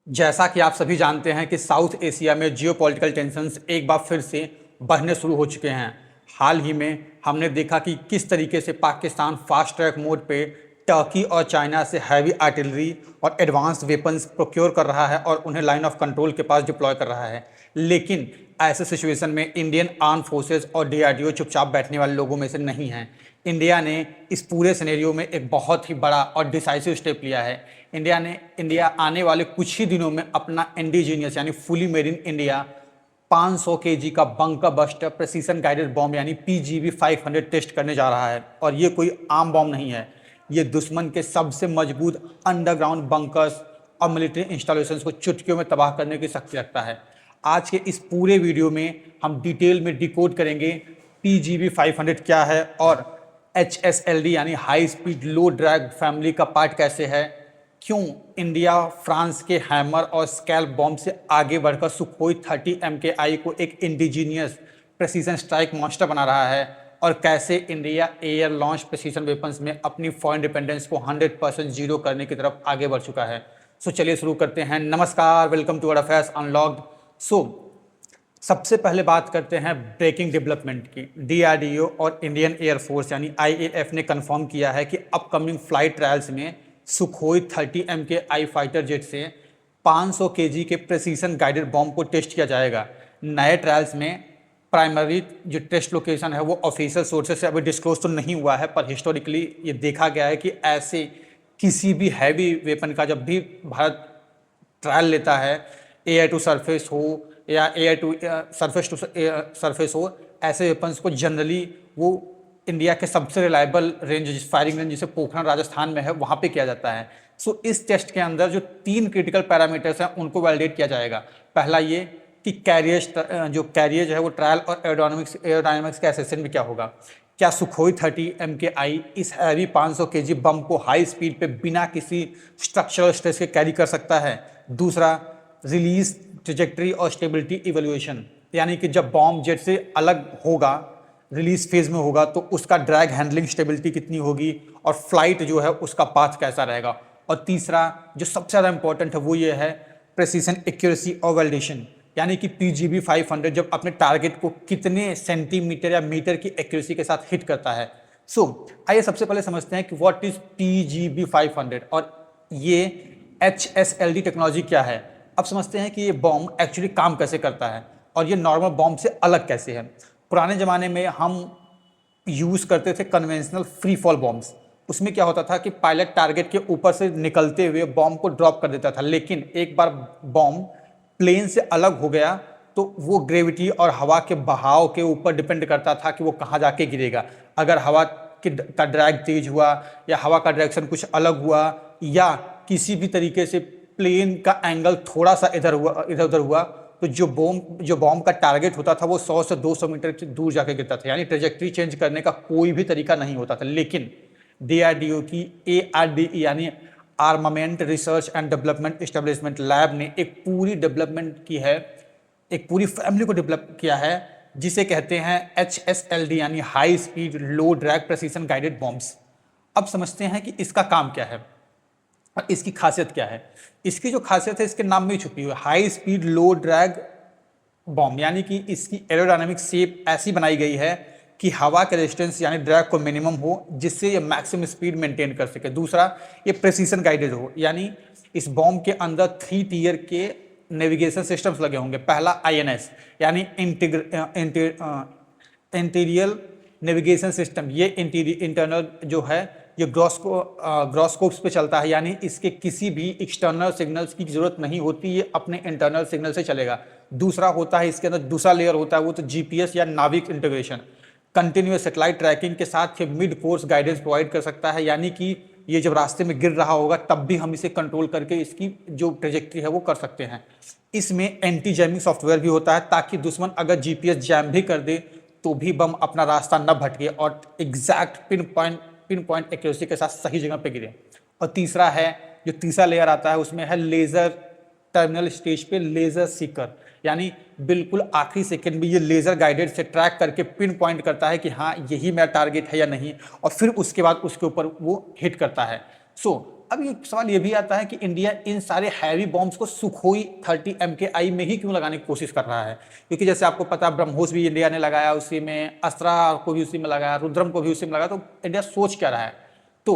जैसा कि आप सभी जानते हैं कि साउथ एशिया में जियोपॉलिटिकल टेंशन्स एक बार फिर से बढ़ने शुरू हो चुके हैं। हाल ही में हमने देखा कि किस तरीके से पाकिस्तान फास्ट ट्रैक मोड पे टर्की और चाइना से हैवी आर्टिलरी और एडवांस वेपन्स प्रोक्योर कर रहा है और उन्हें लाइन ऑफ कंट्रोल के पास डिप्लॉय कर रहा है। लेकिन ऐसे सिचुएशन में इंडियन आर्म फोर्सेस और डीआरडीओ चुपचाप बैठने वाले लोगों में से नहीं हैं। इंडिया ने इस पूरे सिनेरियो में एक बहुत ही बड़ा और डिसाइसिव स्टेप लिया है। इंडिया आने वाले कुछ ही दिनों में अपना इंडिजीनियस यानी fully made in India 500 KG का bunker buster precision guided bomb यानी पीजीबी 500 टेस्ट करने जा रहा है। और ये कोई आम बॉम्ब नहीं है, ये दुश्मन के सबसे मजबूत अंडरग्राउंड बंकर्स और मिलिट्री इंस्टॉलेशंस को चुटकियों में तबाह करने की शक्ति रखता है। आज के इस पूरे वीडियो में हम डिटेल में डिकोड करेंगे पीजीबी 500 क्या है और HSLD यानी हाई स्पीड लो ड्रैग फैमिली का पार्ट कैसे है, क्यों इंडिया फ्रांस के हैमर और स्कैल्प बॉम्ब से आगे बढ़कर सुखोई 30 MKI को एक इंडिजीनियस प्रेसिशन स्ट्राइक मॉन्स्टर बना रहा है, और कैसे India air launch precision weapons में अपनी फॉरेन डिपेंडेंस को 100% जीरो करने की तरफ आगे बढ़ चुका है। सो चलिए शुरू करते हैं। नमस्कार, welcome to world affairs unlocked. सबसे पहले बात करते हैं ब्रेकिंग डेवलपमेंट की। डीआरडीओ और इंडियन एयरफोर्स यानी IAF ने कंफर्म किया है कि अपकमिंग फ्लाइट ट्रायल्स में सुखोई 30 MKI फाइटर जेट से 500 केजी के प्रेसिशन गाइडेड बॉम्ब को टेस्ट किया जाएगा। नए ट्रायल्स में प्राइमरी जो टेस्ट लोकेशन है वो ऑफिशियल सोर्सेज से अभी डिस्क्लोज तो नहीं हुआ है, पर हिस्टोरिकली ये देखा गया है कि ऐसे किसी भी हैवी वेपन का जब भी भारत ट्रायल लेता है, एयर टू सरफेस हो या air to surface to surface हो, ऐसे वेपन्स को जनरली वो इंडिया के सबसे रिलायबल रेंज फायरिंग रेंज जिसे पोखरण राजस्थान में है वहाँ पे किया जाता है। इस टेस्ट के अंदर जो 3 क्रिटिकल पैरामीटर्स हैं उनको वैलिडेट किया जाएगा। पहला ये कि कैरियज है वो ट्रायल और एरोडायनामिक्स के असेसमेंट में क्या होगा। क्या सुखोई 30 MKI इस हैवी 500 केजी बम को हाई स्पीड पे बिना किसी स्ट्रक्चरल स्ट्रेस के कैरी कर सकता है। दूसरा, रिलीज ट्रेजेक्ट्री और स्टेबिलिटी इवैल्यूएशन, यानी कि जब बॉम्ब जेट से अलग होगा, रिलीज फेज में होगा, तो उसका ड्रैग हैंडलिंग स्टेबिलिटी कितनी होगी और फ्लाइट जो है उसका पाथ कैसा रहेगा। और तीसरा जो सबसे ज़्यादा इंपॉर्टेंट है वो ये है प्रेसिशन एक्यूरेसी और वैलिडेशन, यानी कि पीजीबी 500 जब अपने टारगेट को कितने सेंटीमीटर या मीटर की एक्यूरेसी के साथ हिट करता है। आइए सबसे पहले समझते हैं कि व्हाट इज पीजीबी 500 और ये HSLD टेक्नोलॉजी क्या है। अब समझते हैं कि ये बॉम्ब एक्चुअली काम कैसे करता है और ये नॉर्मल बॉम्ब से अलग कैसे है। पुराने ज़माने में हम यूज़ करते थे कन्वेंशनल फ्री फॉल बॉम्ब्स। उसमें क्या होता था कि पायलट टारगेट के ऊपर से निकलते हुए बॉम्ब को ड्रॉप कर देता था, लेकिन एक बार बॉम्ब प्लेन से अलग हो गया तो वो ग्रेविटी और हवा के बहाव के ऊपर डिपेंड करता था कि वो कहाँ जाके गिरेगा। अगर हवा का ड्रैग तेज हुआ या हवा का डायरेक्शन कुछ अलग हुआ या किसी भी तरीके से प्लेन का एंगल थोड़ा सा इधर उधर हुआ, तो जो बॉम्ब का टारगेट होता था वो 100 से 200 मीटर दूर जाके गिरता था, यानी ट्रेजेक्ट्री चेंज करने का कोई भी तरीका नहीं होता था। लेकिन डीआरडीओ की ARDE यानी armament research and development establishment lab ने एक पूरी डेवलपमेंट की है, एक पूरी फैमिली को डेवलप किया है जिसे कहते हैं HSLD यानी हाई स्पीड लो ड्रैग प्रेसिशन गाइडेड बॉम्ब्स। अब समझते हैं कि इसका काम क्या है और इसकी खासियत क्या है। इसकी जो खासियत है इसके नाम में ही छुपी हुई है, हाई स्पीड लो ड्रैग बॉम्ब, यानी कि इसकी एरोडायनामिक शेप ऐसी बनाई गई है कि हवा के रेजिस्टेंस यानी ड्रैग को मिनिमम हो, जिससे ये मैक्सिमम स्पीड मेंटेन कर सके। दूसरा, ये प्रेसिशन गाइडेड हो, यानी इस बॉम्ब के अंदर 3 टियर के नेविगेशन सिस्टम्स लगे होंगे। पहला INS यानी इंटीरियर नेविगेशन सिस्टम, ये इंटरनल जो है ये ग्रॉस्कोप्स पे चलता है, यानी इसके किसी भी एक्सटर्नल सिग्नल्स की जरूरत नहीं होती, ये अपने इंटरनल सिग्नल से चलेगा। दूसरा होता है इसके अंदर दूसरा लेयर होता है वो तो GPS या नाविक इंटीग्रेशन, कंटिन्यूअस सैटेलाइट ट्रैकिंग के साथ ये मिड कोर्स गाइडेंस प्रोवाइड कर सकता है, यानी कि ये जब रास्ते में गिर रहा होगा तब भी हम इसे कंट्रोल करके इसकी जो ट्रेजेक्ट्री है वो कर सकते हैं। इसमें एंटी जैमिंग सॉफ्टवेयर भी होता है ताकि दुश्मन अगर GPS जैम भी कर दे तो भी बम अपना रास्ता न भटके और एग्जैक्ट पिन पॉइंट एक्यूरेसी के साथ सही जगह पे गिरे। और तीसरा है, जो तीसरा लेयर आता है उसमें है लेजर टर्मिनल स्टेज पे लेजर सीकर, यानी बिल्कुल आखिरी सेकंड में ये लेजर गाइडेड से ट्रैक करके पिन पॉइंट करता है कि हाँ यही मेरा टारगेट है या नहीं, और फिर उसके बाद उसके ऊपर वो हिट करता है। अब ये सवाल ये भी आता है कि इंडिया इन सारे हैवी बॉम्ब्स को सुखोई 30 MKI में ही क्यों लगाने की कोशिश कर रहा है, क्योंकि जैसे आपको पता है ब्रह्मोस भी इंडिया ने लगाया उसी में, अस्त्रा को भी उसी में लगाया, रुद्रम को भी उसी में लगाया, तो इंडिया सोच क्या रहा है। तो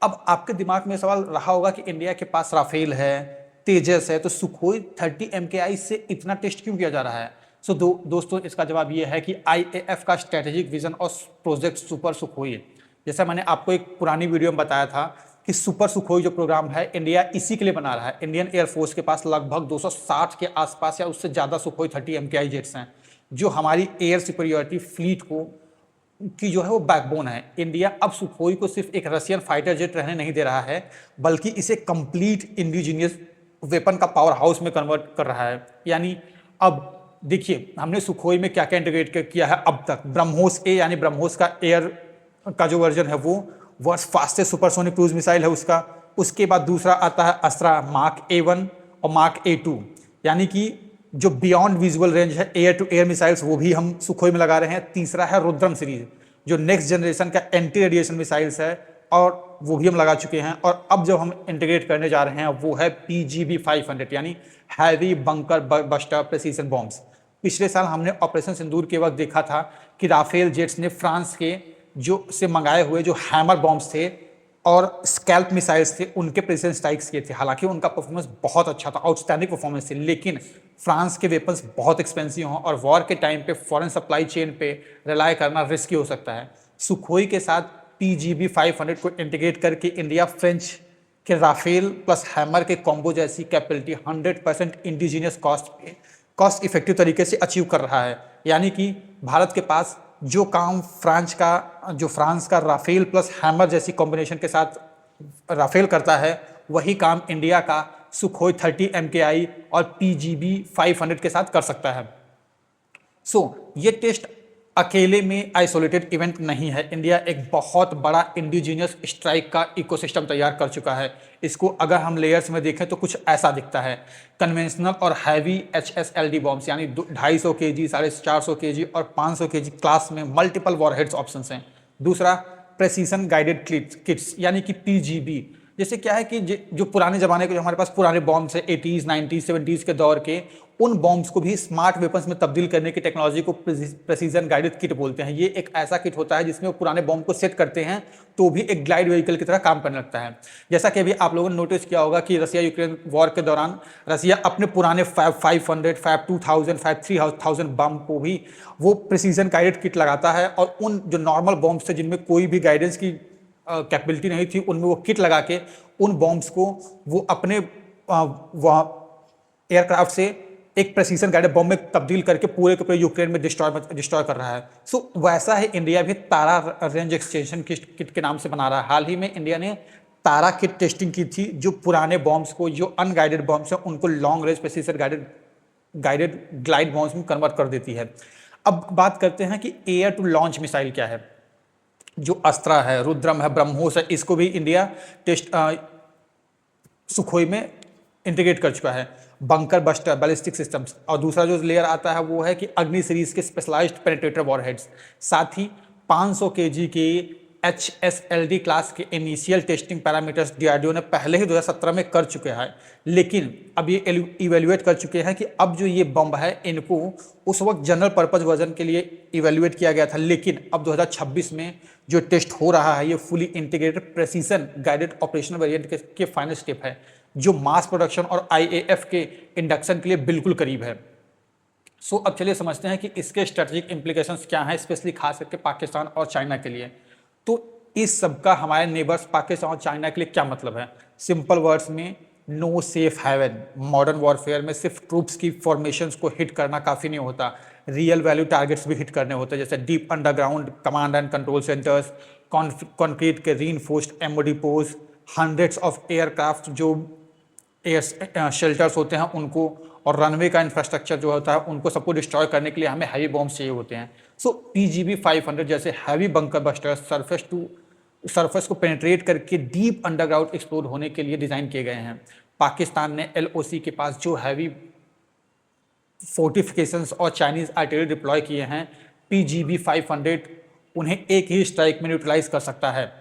अब आपके दिमाग में सवाल रहा होगा कि इंडिया के पास राफेल है, तेजस है, तो सुखोई 30 MKI से इतना टेस्ट क्यों किया जा रहा है। दोस्तों इसका जवाब ये है कि IAF का स्ट्रेटेजिक विजन और प्रोजेक्ट सुपर सुखोई है। जैसा मैंने आपको एक पुरानी वीडियो में बताया था कि सुपर सुखोई जो प्रोग्राम है इंडिया इसी के लिए बना रहा है। इंडियन एयरफोर्स के पास लगभग 260 के आसपास या उससे ज़्यादा सुखोई 30 MKI जेट्स हैं, जो हमारी एयर सुपरियोरिटी फ्लीट को की जो है वो बैकबोन है। इंडिया अब सुखोई को सिर्फ एक रशियन फाइटर जेट रहने नहीं दे रहा है, बल्कि इसे कंप्लीट इंडिजीनियस वेपन का पावर हाउस में कन्वर्ट कर रहा है। यानी अब देखिए हमने सुखोई में क्या क्या इंटीग्रेट किया है अब तक। ब्रह्मोस ए यानी ब्रह्मोस का एयर का जो वर्जन है वो world fastest supersonic cruise missile है उसका। उसके बाद दूसरा आता है अस्त्रा मार्क A1 और मार्क A2, यानी कि जो बियॉन्ड विजुअल रेंज है एयर टू एयर मिसाइल्स वो भी हम सुखोई में लगा रहे हैं। तीसरा है रुद्रम सीरीज जो नेक्स्ट जनरेशन का एंटी रेडिएशन मिसाइल्स है और वो भी हम लगा चुके हैं। और अब जब हम इंटीग्रेट करने जा रहे हैं वो है PGB 500 यानी heavy bunker buster precision bombs. पिछले साल हमने ऑपरेशन सिंदूर के वक्त देखा था कि राफेल जेट्स ने फ्रांस के जो से मंगाए हुए जो हैमर बॉम्ब्स थे और स्कैल्प मिसाइल्स थे उनके प्रेसिशन स्ट्राइक्स किए थे। हालांकि उनका परफॉर्मेंस बहुत अच्छा था, आउटस्टैंडिंग परफॉर्मेंस थी, लेकिन फ्रांस के वेपन्स बहुत एक्सपेंसिव हों और वॉर के टाइम पे फॉरेन सप्लाई चेन पे रिलाय करना रिस्की हो सकता है। सुखोई के साथ PGB 500 को इंटीग्रेट करके इंडिया फ्रेंच के राफेल प्लस हैमर के कॉम्बो जैसी कैपेबिलिटी 100% इंडिजीनियस कॉस्ट इफेक्टिव तरीके से अचीव कर रहा है। यानी कि भारत के पास जो काम फ्रांस का राफेल प्लस हैमर जैसी कॉम्बिनेशन के साथ राफेल करता है, वही काम इंडिया का सुखोई 30 MKI और PGB 500 के साथ कर सकता है। ये टेस्ट अकेले में आइसोलेटेड इवेंट नहीं है। इंडिया एक बहुत बड़ा इंडिजीनियस स्ट्राइक का इकोसिस्टम तैयार कर चुका है। इसको अगर हम लेयर्स में देखें तो कुछ ऐसा दिखता है। कन्वेंशनल और हैवी HSLD बॉम्ब्स यानी 250 kg, 450 kg और 500 kg क्लास में मल्टीपल वॉरहेड्स ऑप्शंस हैं। दूसरा प्रेसिशन गाइडेड किट्स यानी कि PGB। जैसे क्या है कि जो पुराने ज़माने के जो हमारे पास पुराने बॉम्ब्स है 80s 90s 70s के दौर के, उन बॉम्ब्स को भी स्मार्ट वेपन्स में तब्दील करने की टेक्नोलॉजी को प्रेसिजन गाइडेड किट बोलते हैं। ये एक ऐसा किट होता है जिसमें वो पुराने बॉम्ब को सेट करते हैं तो भी एक ग्लाइड व्हीकल की तरह काम करने लगता है। जैसा कि अभी आप लोगों ने नोटिस किया होगा कि रसिया यूक्रेन वॉर के दौरान रसिया अपने पुराने 500, 2000, 3000 बम को भी वो प्रेसिजन गाइडेड किट लगाता है और उन जो नॉर्मल बॉम्ब्स थे जिनमें कोई भी गाइडेंस की कैपेबिलिटी नहीं थी उनमें वो किट लगा के उन बॉम्ब्स को वो अपने एयरक्राफ्ट से एक प्रेसिशन गाइडेड बॉम्ब में तब्दील करके पूरे के पूरे यूक्रेन में डिस्ट्रॉय कर रहा है। वैसा ही इंडिया भी तारा रेंज एक्सटेंशन किट के नाम से बना रहा है। हाल ही में इंडिया ने तारा किट टेस्टिंग की थी जो पुराने बॉम्ब्स को, जो अनगाइडेड बॉम्ब्स हैं उनको long range precision guided glide bombs में कन्वर्ट कर देती है। अब बात करते हैं कि एयर टू लॉन्च मिसाइल क्या है। जो अस्त्रा है, रुद्रम है, ब्रह्मोस है, इसको भी इंडिया सुखोई में इंटीग्रेट कर चुका है। Bunker buster ballistic systems. और दूसरा जो लेयर आता है वो है कि अग्नि सीरीज के स्पेशलाइज्ड पेनिट्रेटर वॉरहेड्स। साथ ही 500 kg के HSLD क्लास के इनिशियल टेस्टिंग पैरामीटर्स DRDO ने पहले ही 2017 में कर चुके हैं, लेकिन अब ये इवेल्युएट कर चुके हैं कि अब जो ये बम है इनको उस वक्त जनरल पर्पज वर्जन के लिए इवेल्युएट किया गया था, लेकिन अब 2026 में जो टेस्ट हो रहा है ये fully integrated precision guided operational variant के फाइनल स्टेप है, जो मास प्रोडक्शन और IAF के इंडक्शन के लिए बिल्कुल करीब है। अब चलिए समझते हैं कि इसके स्ट्रेटेजिक इम्प्लीकेशंस क्या हैं, स्पेशली खास करके पाकिस्तान और चाइना के लिए। तो इस सब का हमारे नेबर्स पाकिस्तान और चाइना के लिए क्या मतलब है। सिंपल वर्ड्स में, no safe haven. Modern warfare में सिर्फ ट्रूप्स की फॉर्मेशंस को हिट करना काफ़ी नहीं होता, रियल वैल्यू टारगेट्स भी हिट करने होते हैं, जैसे deep underground command and control centres, concrete के reinforced ammo depots, hundreds of aircraft जो एयर शेल्टर्स होते हैं उनको, और रनवे का इंफ्रास्ट्रक्चर जो होता है उनको सबको डिस्ट्रॉय करने के लिए हमें हैवी बॉम्ब्स चाहिए होते हैं। PGB 500 जैसे हैवी बंकर बस्टर्स सरफेस को पेनिट्रेट करके डीप अंडरग्राउंड एक्सप्लोर होने के लिए डिज़ाइन किए गए हैं। पाकिस्तान ने LOC के पास जो हैवी फोर्टिफिकेशंस और चाइनीज़ आर्टिलरी डिप्लॉय किए हैं, PGB 500 उन्हें एक ही स्ट्राइक में न्यूट्रलाइज कर सकता है।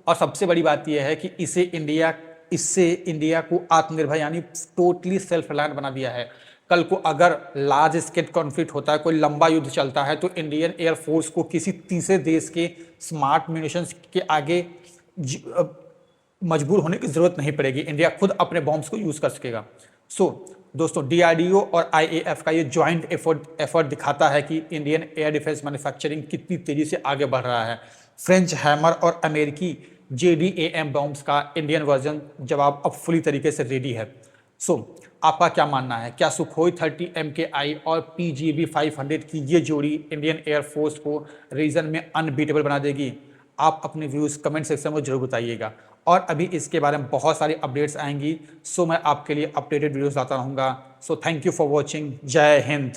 और सबसे बड़ी बात यह है कि इससे इंडिया को आत्मनिर्भर यानी टोटली सेल्फ रिलायंट बना दिया है। कल को अगर लार्ज स्केल कॉन्फ्लिक्ट होता है, कोई लंबा युद्ध चलता है, तो इंडियन एयरफोर्स को किसी तीसरे देश के स्मार्ट म्यूनिशंस के आगे मजबूर होने की जरूरत नहीं पड़ेगी। इंडिया खुद अपने बॉम्ब्स को यूज कर सकेगा। दोस्तों, डीआरडीओ और आईएएफ का ये ज्वाइंट एफर्ट दिखाता है कि इंडियन एयर डिफेंस मैन्युफैक्चरिंग कितनी तेजी से आगे बढ़ रहा है। फ्रेंच हैमर और अमेरिकी JDAM बॉम्ब्स का इंडियन वर्जन जवाब अब फुली तरीके से रेडी है। आपका क्या मानना है? क्या सुखोई 30 MKI और PGB 500 की ये जोड़ी इंडियन एयरफोर्स को रीजन में अनबीटेबल बना देगी? आप अपने व्यूज़ कमेंट सेक्शन में जरूर बताइएगा। और अभी इसके बारे में बहुत सारी अपडेट्स आएंगी, मैं आपके लिए अपडेटेड वीडियोस लाता रहूँगा। Thank you for watching. जय हिंद।